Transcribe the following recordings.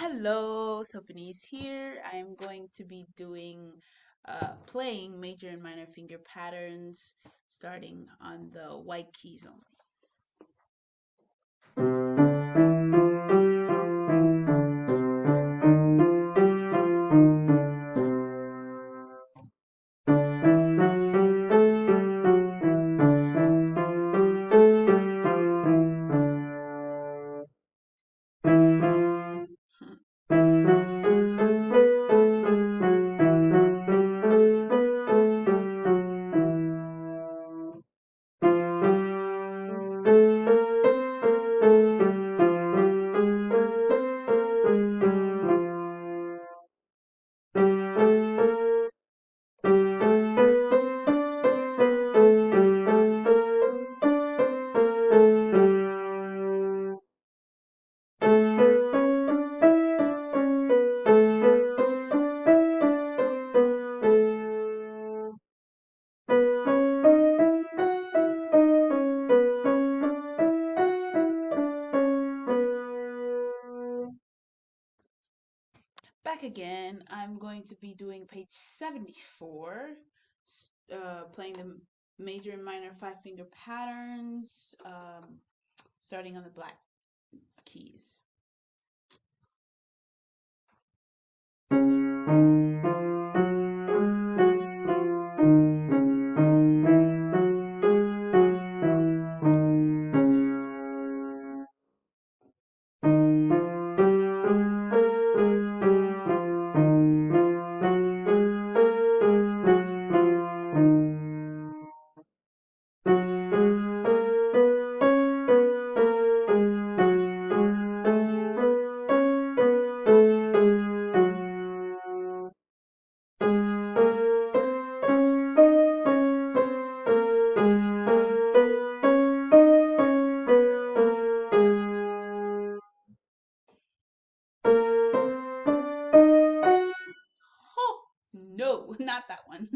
Hello, Sophanese here. I'm going to be playing major and minor finger patterns starting on the white keys only. Back again, I'm going to be doing page 74, playing the major and minor five finger patterns, starting on the black keys. Oh, no, not that one.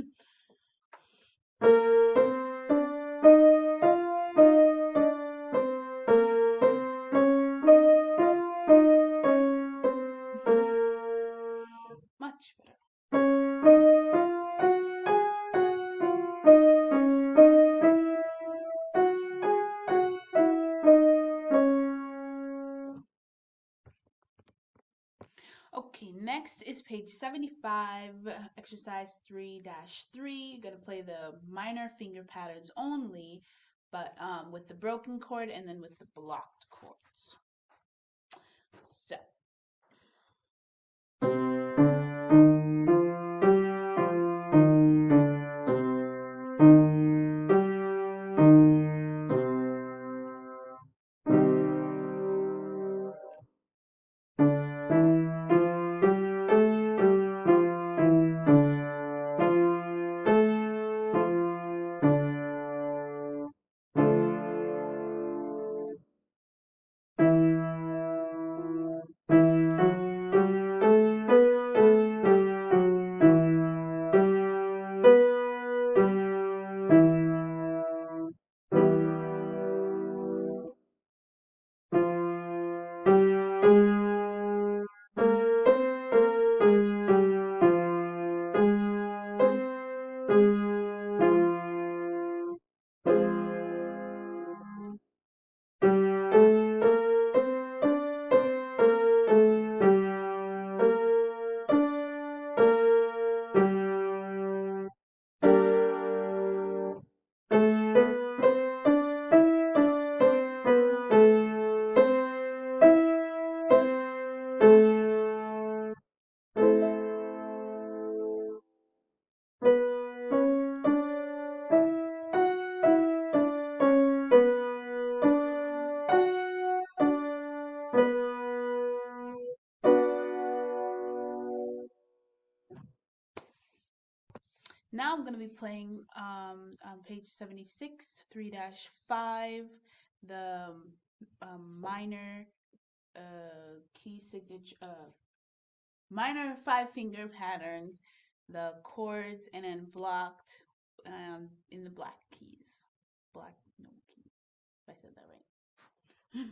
Much better. Okay, next is page 75, exercise 3-3. You're going to play the minor finger patterns only, but with the broken chord and then with the blocked chords. So, now I'm going to be playing on page 76, 3-5, the minor key signature, minor five finger patterns, the chords, and then blocked in the black keys. Black, no key, if I said that right.